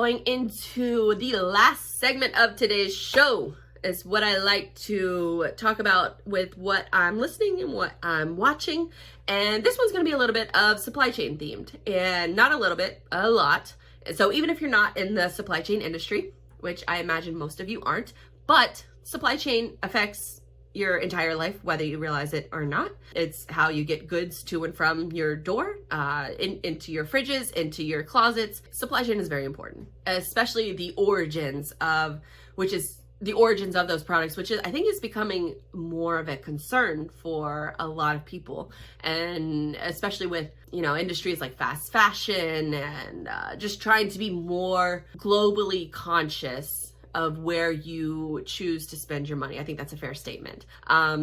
going into the last segment of today's show. Is what I like to talk about with what I'm listening and what I'm watching. And this one's going to be a little bit of supply chain themed, and not a little bit, a lot. So even if you're not in the supply chain industry, which I imagine most of you aren't, but supply chain affects your entire life, whether you realize it or not. It's how you get goods to and from your door, into your fridges, into your closets. Supply chain is very important, especially the origins of those products, which is, I think, is becoming more of a concern for a lot of people, and especially with, industries like fast fashion and just trying to be more globally conscious of where you choose to spend your money. I think that's a fair statement.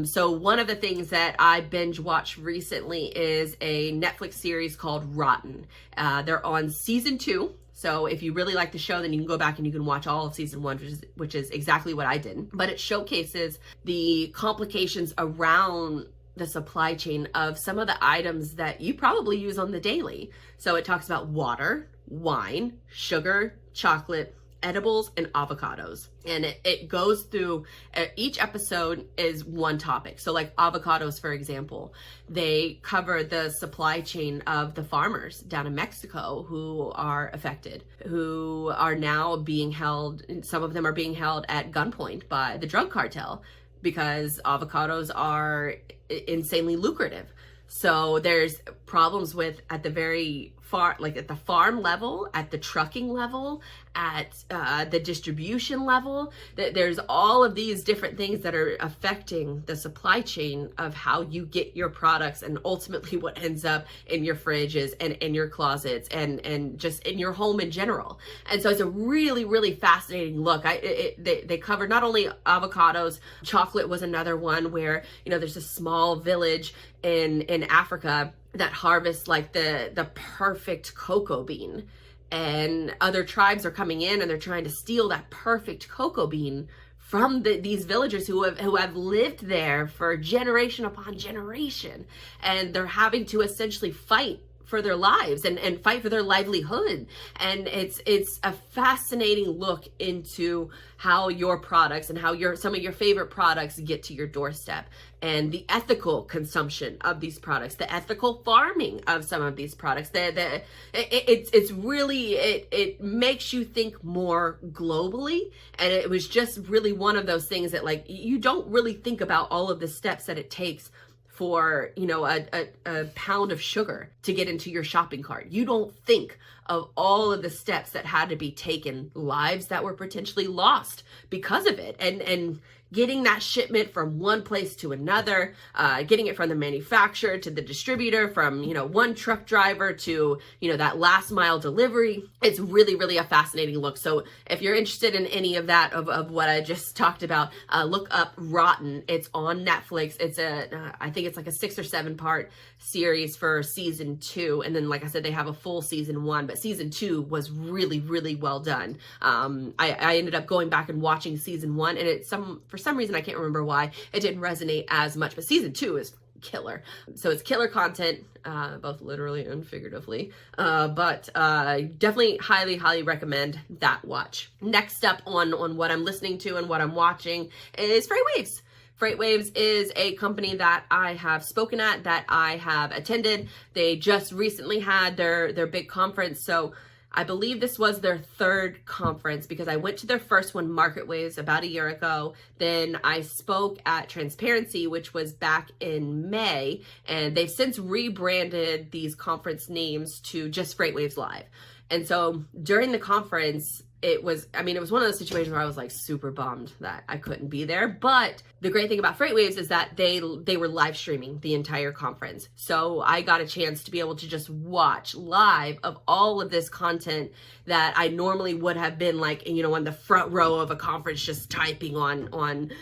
So one of the things that I binge watched recently is a Netflix series called Rotten. They're on season 2. So if you really like the show, then you can go back and you can watch all of season 1, which is exactly what I did. But it showcases the complications around the supply chain of some of the items that you probably use on the daily. So it talks about water, wine, sugar, chocolate, edibles, and avocados. And it goes through, each episode is one topic. So like avocados, for example, they cover the supply chain of the farmers down in Mexico who are affected, who are now being held, some of them are being held at gunpoint by the drug cartel because avocados are insanely lucrative. So there's problems with at the very far, like at the farm level, at the trucking level, at the distribution level. There's all of these different things that are affecting the supply chain of how you get your products and ultimately what ends up in your fridges and in your closets and just in your home in general. And so it's a really, really fascinating look. They cover not only avocados, chocolate was another one where, there's a small village in Africa that harvests like the perfect cocoa bean, and other tribes are coming in and they're trying to steal that perfect cocoa bean from these villagers who have lived there for generation upon generation, and they're having to essentially fight for their lives and fight for their livelihood. And it's a fascinating look into how your products and how some of your favorite products get to your doorstep, and the ethical consumption of these products, the ethical farming of some of these products. It makes you think more globally, and it was just really one of those things that, like, you don't really think about all of the steps that it takes for, a pound of sugar to get into your shopping cart. You don't think of all of the steps that had to be taken, lives that were potentially lost because of it, and getting that shipment from one place to another, getting it from the manufacturer to the distributor, from, one truck driver to, that last mile delivery. It's really, really a fascinating look. So if you're interested in any of that, of what I just talked about, look up Rotten. It's on Netflix. It's I think it's like a 6 or 7 part series for season 2. And then, like I said, they have a full season 1, but season 2 was really, really well done. I ended up going back and watching season 1, and for some reason, I can't remember why, it didn't resonate as much, but season 2 is killer. So it's killer content, both literally and figuratively, but definitely highly, highly recommend that watch. Next up on what I'm listening to and what I'm watching is Freightwaves. Freightwaves is a company that I have spoken at, that I have attended. They just recently had their big conference. So I believe this was their 3rd conference, because I went to their first one, Marketwaves, about a year ago. Then I spoke at Transparency, which was back in May, and they've since rebranded these conference names to just Freightwaves Live. And so during the conference, it was one of those situations where I was like super bummed that I couldn't be there. But the great thing about Freightwaves is that they were live streaming the entire conference. So I got a chance to be able to just watch live of all of this content that I normally would have been like, on the front row of a conference, just typing on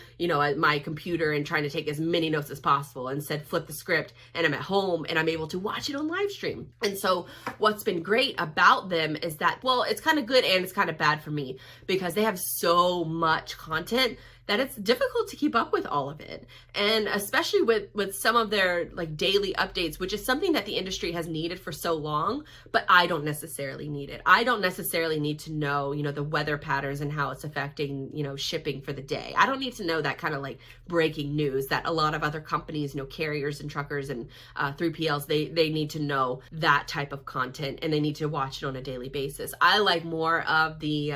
my computer and trying to take as many notes as possible. Instead, flip the script, and I'm at home and I'm able to watch it on live stream. And so what's been great about them is that, well, it's kind of good and it's kind of bad for me, because they have so much content that it's difficult to keep up with all of it. And especially with some of their like daily updates, which is something that the industry has needed for so long, but I don't necessarily need it. I don't necessarily need to know, the weather patterns and how it's affecting, shipping for the day. I don't need to know that kind of like breaking news that a lot of other companies, carriers and truckers and 3PLs, they need to know that type of content, and they need to watch it on a daily basis. I like more of the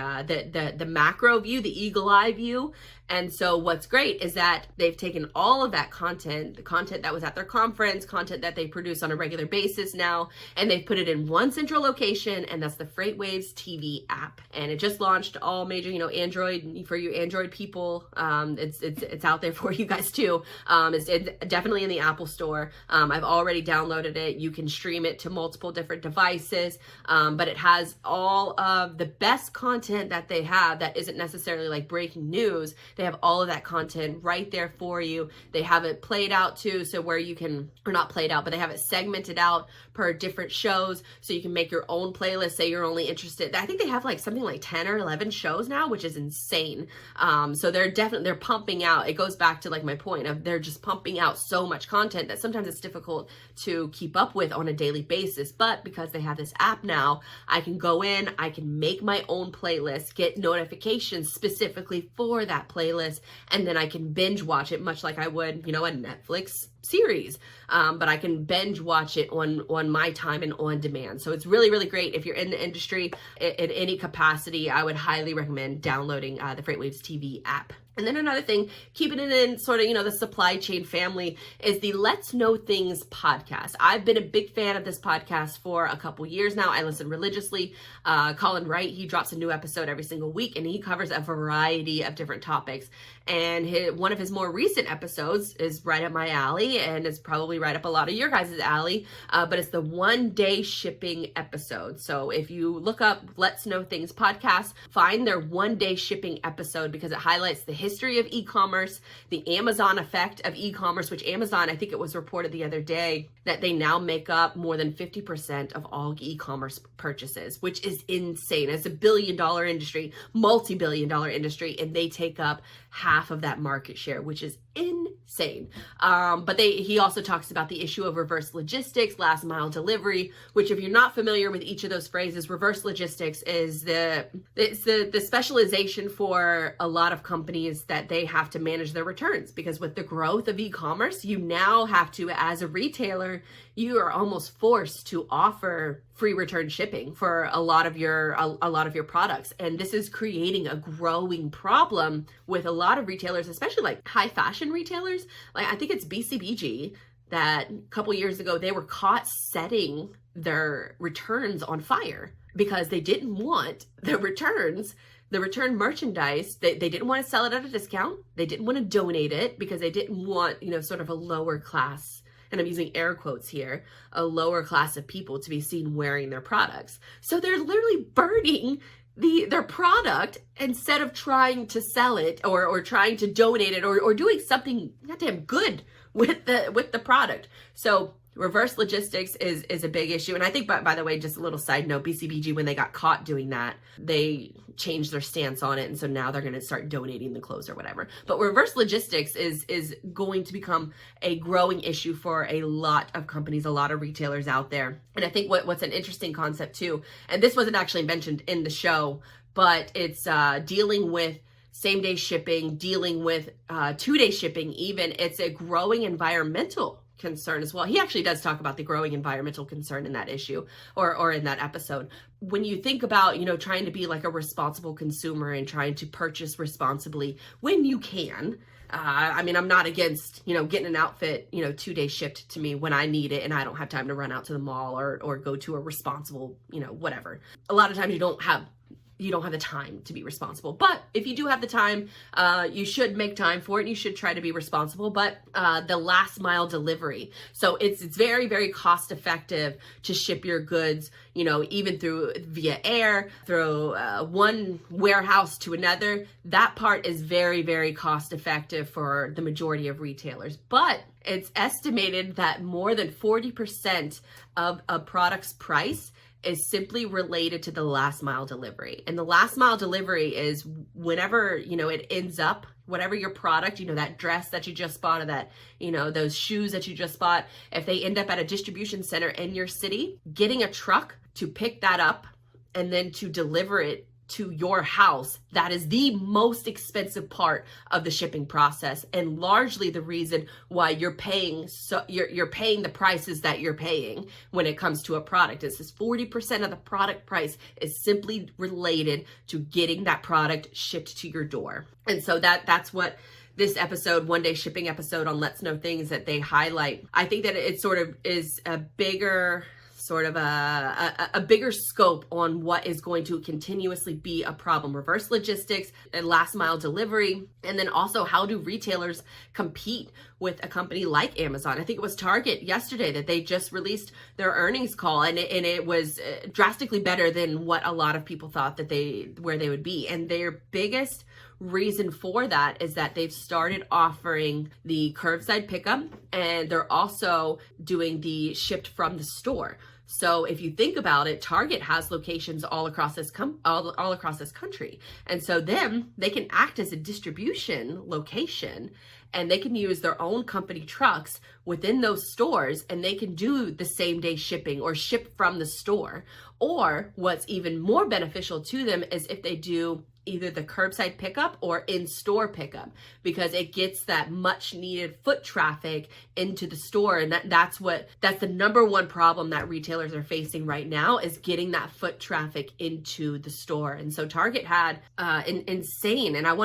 macro view, the eagle eye view. And so what's great is that they've taken all of that content, the content that was at their conference, content that they produce on a regular basis now, and they've put it in one central location, and that's the Freightwaves TV app. And it just launched all major, Android, for you Android people. It's out there for you guys too. It's definitely in the Apple Store. I've already downloaded it. You can stream it to multiple different devices, but it has all of the best content that they have that isn't necessarily like breaking news. They have all of that content right there for you. They have it played out too, so where you can, or not played out, but they have it segmented out per different shows, so you can make your own playlist. Say you're only interested, I think they have like something like 10 or 11 shows now, which is insane. So they're pumping out. It goes back to like my point of they're just pumping out so much content that sometimes it's difficult to keep up with on a daily basis. But because they have this app now, I can go in, I can make my own playlist, get notifications specifically for that playlist, and then I can binge watch it much like I would, a Netflix series. But I can binge watch it on my time and on demand. So it's really, really great. If you're in the industry in any capacity, I would highly recommend downloading the Freightwaves TV app. And then another thing, keeping it in sort of, the supply chain family, is the Let's Know Things podcast. I've been a big fan of this podcast for a couple years now. I listen religiously. Colin Wright, he drops a new episode every single week, and he covers a variety of different topics. And one of his more recent episodes is right up my alley, and it's probably right up a lot of your guys' alley, but it's the 1-day shipping episode. So if you look up Let's Know Things podcast, find their 1-day shipping episode, because it highlights the history of e-commerce, the Amazon effect of e-commerce, which Amazon, I think it was reported the other day, that they now make up more than 50% of all e-commerce purchases, which is insane. It's a billion-dollar industry, multi-billion-dollar industry, and they take up half of that market share, which is insane. But he also talks about the issue of reverse logistics, last mile delivery, which, if you're not familiar with each of those phrases, reverse logistics is the specialization for a lot of companies that they have to manage their returns, because with the growth of e-commerce, you now have to, as a retailer, you are almost forced to offer free return shipping for a lot of your products. And this is creating a growing problem with a lot of retailers, especially like high fashion retailers. Like I think it's BCBG that a couple years ago, they were caught setting their returns on fire because they didn't want the return merchandise. They didn't want to sell it at a discount. They didn't want to donate it because they didn't want, sort of a lower class, and I'm using air quotes here, a lower class of people to be seen wearing their products. So they're literally burning their product instead of trying to sell it or trying to donate it or doing something goddamn good with the product. So reverse logistics is a big issue. And I think, by the way, just a little side note, BCBG, when they got caught doing that, they changed their stance on it. And so now they're going to start donating the clothes or whatever. But reverse logistics is going to become a growing issue for a lot of companies, a lot of retailers out there. And I think what's an interesting concept too, and this wasn't actually mentioned in the show, but it's dealing with same-day shipping, dealing with 2-day shipping even. It's a growing environmental concern as well. He actually does talk about the growing environmental concern in that issue or in that episode. When you think about, trying to be like a responsible consumer and trying to purchase responsibly when you can, I'm not against, getting an outfit, 2-day shipped to me when I need it and I don't have time to run out to the mall or go to a responsible, whatever. A lot of times you don't have the time to be responsible. But if you do have the time, you should make time for it. And you should try to be responsible. But the last mile delivery. So it's very, very cost effective to ship your goods, even via air, through one warehouse to another. That part is very, very cost effective for the majority of retailers. But it's estimated that more than 40% of a product's price is simply related to the last mile delivery. And the last mile delivery is whenever, it ends up, whatever your product, that dress that you just bought, or that, those shoes that you just bought, if they end up at a distribution center in your city, getting a truck to pick that up and then to deliver it to your house, that is the most expensive part of the shipping process, and largely the reason why you're paying the prices that you're paying when it comes to a product. It's this 40% of the product price is simply related to getting that product shipped to your door. And so that's what this episode, one day shipping episode on Let's Know Things, that they highlight. I think that it sort of is a bigger scope on what is going to continuously be a problem. Reverse logistics and last mile delivery. And then also, how do retailers compete with a company like Amazon? I think it was Target yesterday that they just released their earnings call, and it was drastically better than what a lot of people thought where they would be. And their biggest reason for that is that they've started offering the curbside pickup, and they're also doing the shipped from the store. So if you think about it, Target has locations all across this all across this country. And so then they can act as a distribution location, and they can use their own company trucks within those stores, and they can do the same day shipping or ship from the store. Or what's even more beneficial to them is if they do either the curbside pickup or in-store pickup, because it gets that much needed foot traffic into the store. And that's the number one problem that retailers are facing right now, is getting that foot traffic into the store. And so Target had insane, and I'm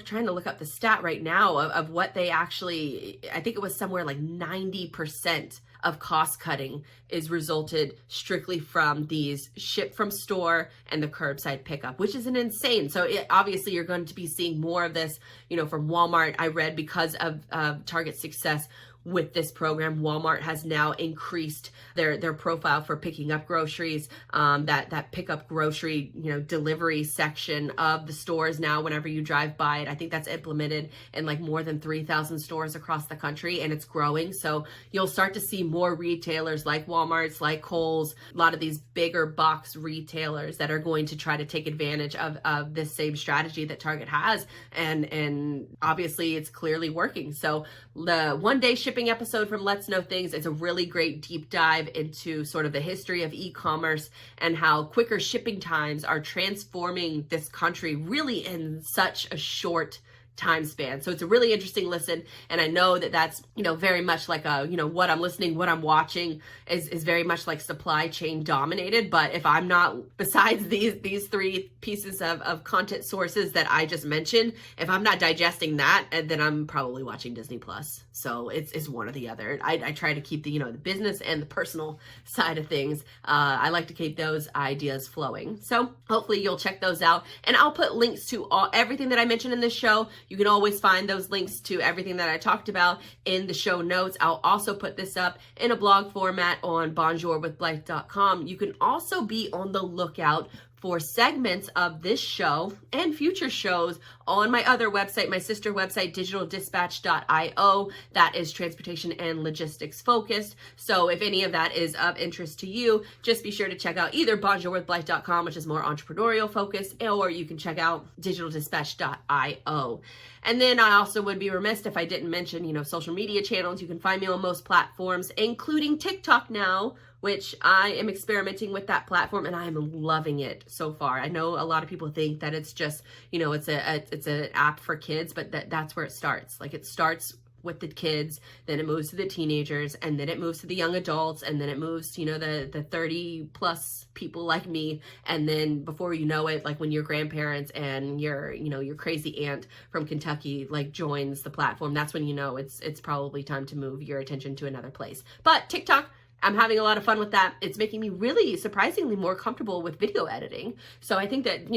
trying to look up the stat right now of what they actually, I think it was somewhere like 90% of cost cutting is resulted strictly from these ship from store and the curbside pickup, which is an insane. So obviously you're going to be seeing more of this, from Walmart. I read because of Target's success with this program, Walmart has now increased their profile for picking up groceries. That pickup grocery, delivery section of the stores now, whenever you drive by it, I think that's implemented in like more than 3,000 stores across the country, and it's growing. So you'll start to see more retailers like Walmart's, like Kohl's, a lot of these bigger box retailers that are going to try to take advantage of this same strategy that Target has. And obviously it's clearly working. So the one day shipping episode from Let's Know Things is a really great deep dive into sort of the history of e-commerce and how quicker shipping times are transforming this country really in such a short time span. So it's a really interesting listen. And I know that that's, very much like what I'm listening, what I'm watching is very much like supply chain dominated. But if I'm not, besides these three pieces of content sources that I just mentioned, if I'm not digesting that, then I'm probably watching Disney Plus. So it's one or the other. I try to keep the business and the personal side of things. I like to keep those ideas flowing. So hopefully you'll check those out. And I'll put links to everything that I mentioned in this show. You can always find those links to everything that I talked about in the show notes. I'll also put this up in a blog format on bonjourwithblythe.com. You can also be on the lookout for segments of this show and future shows on my other website, my sister website, digitaldispatch.io. That is transportation and logistics focused. So if any of that is of interest to you, just be sure to check out either bonjourwithblythe.com, which is more entrepreneurial focused, or you can check out digitaldispatch.io. And then I also would be remiss if I didn't mention, social media channels. You can find me on most platforms, including TikTok now, which I am experimenting with that platform, and I am loving it so far. I know a lot of people think that it's just, it's an app for kids, but that's where it starts. Like, it starts with the kids, then it moves to the teenagers, and then it moves to the young adults, and then it moves to, the 30 plus people like me. And then before you know it, like when your grandparents and your crazy aunt from Kentucky like joins the platform, that's when it's probably time to move your attention to another place. But TikTok, I'm having a lot of fun with that. It's making me really surprisingly more comfortable with video editing. So I think that,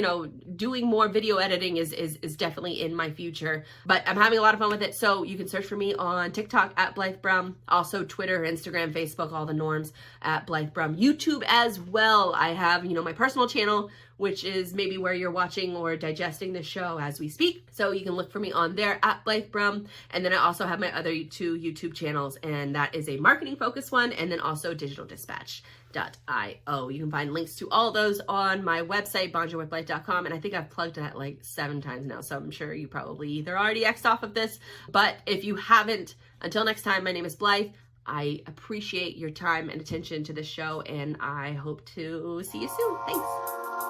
doing more video editing is definitely in my future, but I'm having a lot of fun with it. So you can search for me on TikTok at Blythe Brum, also Twitter, Instagram, Facebook, all the norms at Blythe Brum, YouTube as well. I have, my personal channel which is maybe where you're watching or digesting the show as we speak. So you can look for me on there at Blythe Brum. And then I also have my other two YouTube channels, and that is a marketing focused one, and then also digitaldispatch.io. You can find links to all those on my website, bonjourwithblythe.com. And I think I've plugged that like 7 times now, so I'm sure you probably either already X'd off of this. But if you haven't, until next time, my name is Blythe. I appreciate your time and attention to this show, and I hope to see you soon. Thanks.